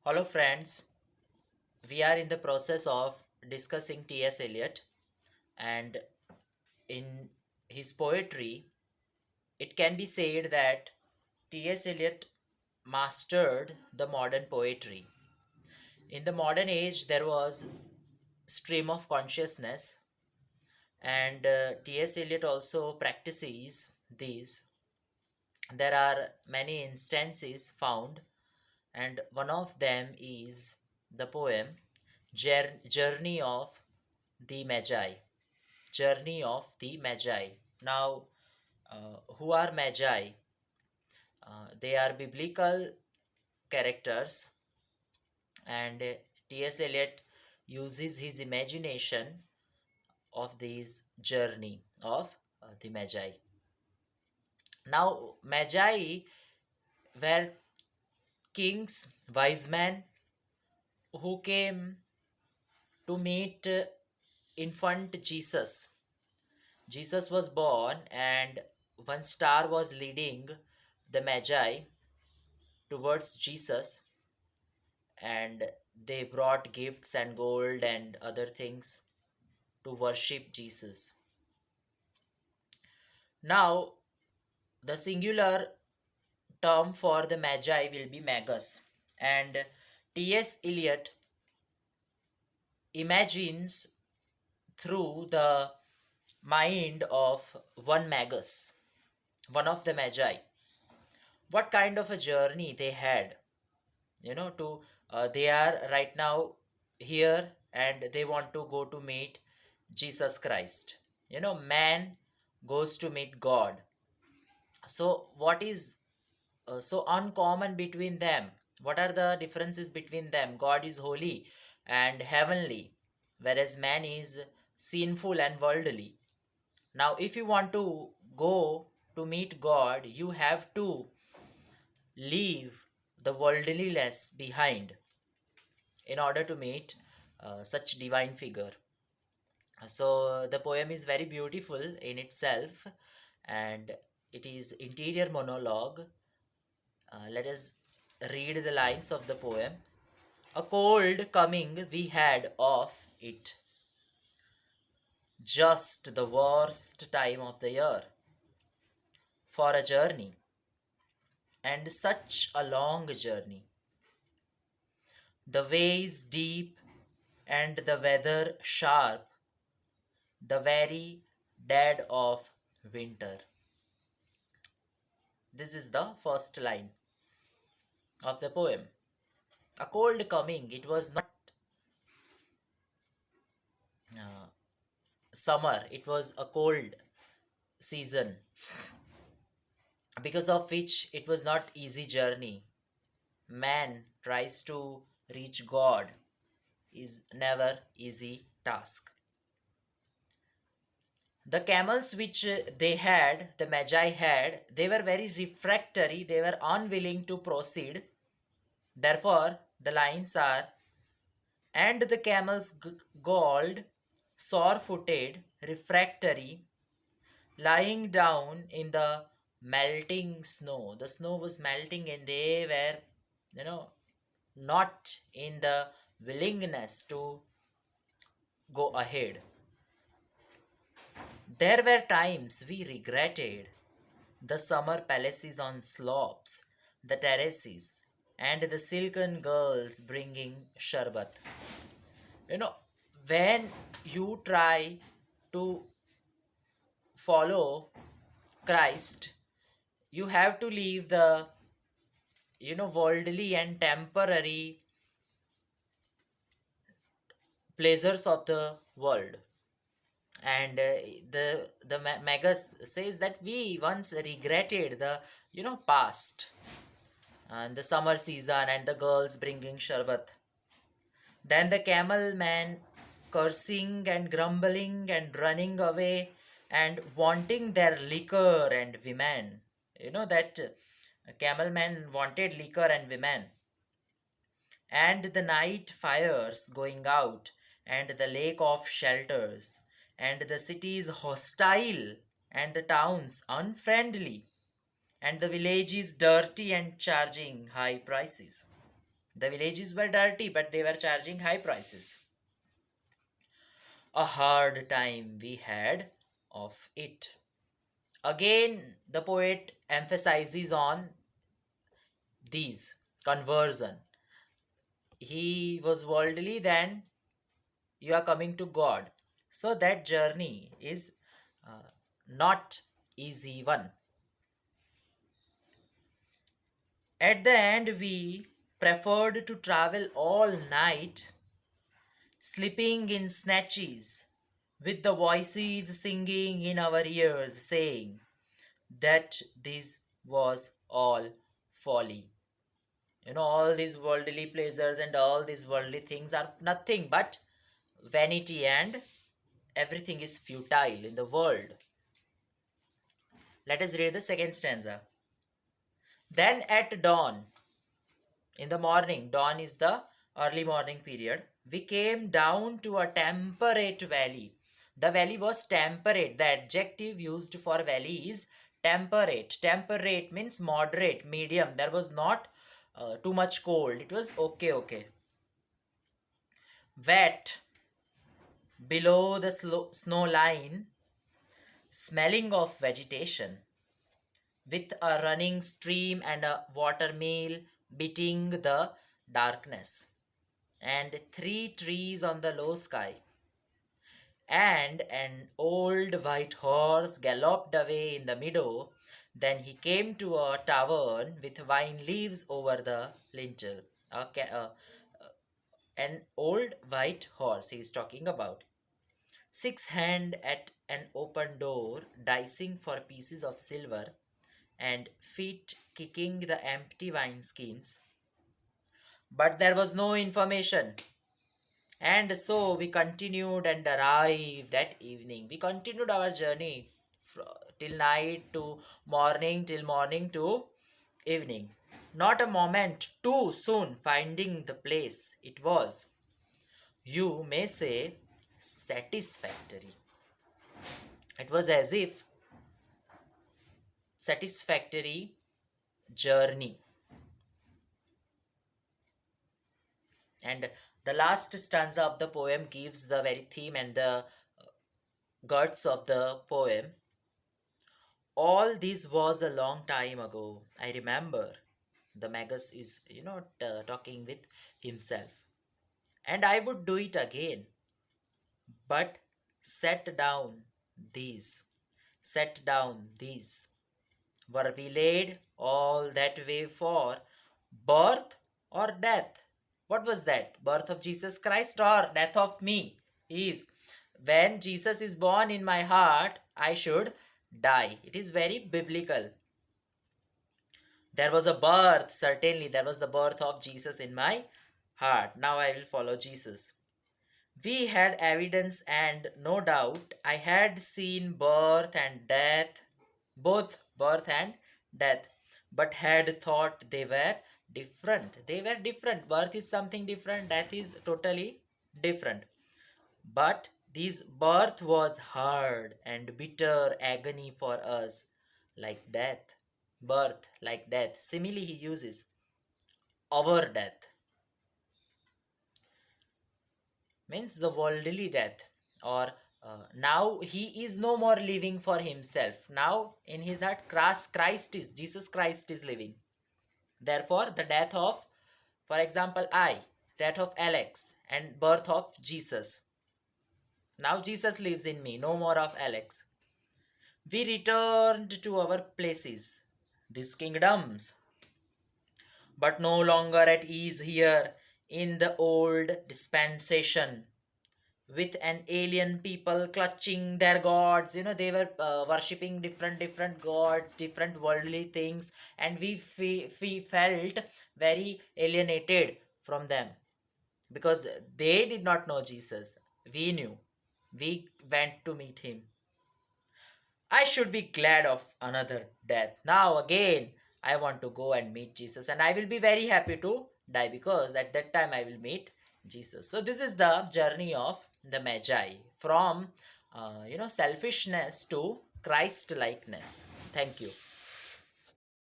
Hello, friends. We are in the process of discussing T.S. Eliot, and in his poetry, it can be said that T.S. Eliot mastered the modern poetry. In the modern age, there was stream of consciousness, and T.S. Eliot also practices these. There are many instances found, and one of them is the poem Journey of the Magi. Journey of the Magi. Now, who are Magi? They are biblical characters, and T.S. Eliot uses his imagination of this journey of the Magi. Now, Magi were kings, wise men who came to meet infant Jesus. Jesus was born, and one star was leading the Magi towards Jesus, and they brought gifts and gold and other things to worship Jesus. Now, the singular term for the Magi will be Magus, and T.S. Eliot imagines through the mind of one Magus, one of the Magi, what kind of a journey they had, to they are right now here and they want to go to meet Jesus Christ. Man goes to meet God. So what is so uncommon between them? What are the differences between them? God is holy and heavenly, whereas man is sinful and worldly. Now if you want to go to meet God, you have to leave the worldliness behind in order to meet such divine figure. So the poem is very beautiful in itself, and it is interior monologue. Let us read the lines of the poem. A cold coming we had of it, just the worst time of the year for a journey, and such a long journey. The way is deep and the weather sharp, the very dead of winter. This is the first line of the poem. A cold coming, it was not uh, summer, it was a cold season, because of which it was not easy journey. Man tries to reach God is never easy task. The camels which the Magi had, they were very refractory, they were unwilling to proceed. Therefore, the lines are, and the camels galled, sore footed, refractory, lying down in the melting snow. The snow was melting and they were, not in the willingness to go ahead. There were times we regretted the summer palaces on slopes, the terraces, and the silken girls bringing sharbat. You know, when you try to follow Christ, you have to leave the, worldly and temporary pleasures of the world. And the Magus says that we once regretted the, past and the summer season and the girls bringing sharbat. Then the camel man cursing and grumbling and running away and wanting their liquor and women. You know that camel man wanted liquor and women. And the night fires going out, and the lake of shelters, and the cities hostile, and the towns unfriendly, and the villages dirty and charging high prices. The villages were dirty, but they were charging high prices. A hard time we had of it. Again, the poet emphasizes on these conversion. He was worldly, then you are coming to God. So that journey is uh, not easy one. At the end, we preferred to travel all night, sleeping in snatches, with the voices singing in our ears, saying that this was all folly. All these worldly pleasures and all these worldly things are nothing but vanity, and everything is futile in the world. Let us read the second stanza. Then at dawn, in the morning, dawn is the early morning period, we came down to a temperate valley. The valley was temperate. The adjective used for valley is temperate. Temperate means moderate, medium. There was not too much cold. It was okay, okay. Wet below the snow line, smelling of vegetation, with a running stream and a watermill beating the darkness, and three trees on the low sky, and an old white horse galloped away in the meadow. Then he came to a tavern with vine leaves over the lintel. Okay, an old white horse he is talking about. Six hand at an open door, dicing for pieces of silver, and feet kicking the empty wineskins. But there was no information. And so we continued and arrived at evening. We continued our journey till night to morning, till morning to evening. Not a moment too soon finding the place. It was, you may say, satisfactory. It was as if satisfactory journey. And the last stanza of the poem gives the very theme and the guts of the poem. All this was a long time ago. I remember. The Magus is, talking with himself. And I would do it again. But set down these. Set down these. Were we laid all that way for birth or death? What was that? Birth of Jesus Christ or death of me? Is when Jesus is born in my heart, I should die. It is very biblical. There was a birth, certainly, there was the birth of Jesus in my heart. Now I will follow Jesus. We had evidence, and no doubt I had seen birth and death, both birth and death, but had thought they were different. They were different. Birth is something different, death is totally different. But this birth was hard and bitter agony for us, like death. Birth, like death. Simile he uses, our death, means the worldly death, or now he is no more living for himself. Now in his heart, Jesus Christ is living. Therefore, the death of, for example, death of Alex, and birth of Jesus. Now Jesus lives in me, no more of Alex. We returned to our places, these kingdoms, but no longer at ease here in the old dispensation, with an alien people clutching their gods. They were worshipping different gods, different worldly things, and we felt very alienated from them, because they did not know Jesus. We knew. We went to meet him. I should be glad of another death. Now again, I want to go and meet Jesus, and I will be very happy to die, because at that time I will meet Jesus. So this is the journey of the Magi from selfishness to Christ likeness. Thank you.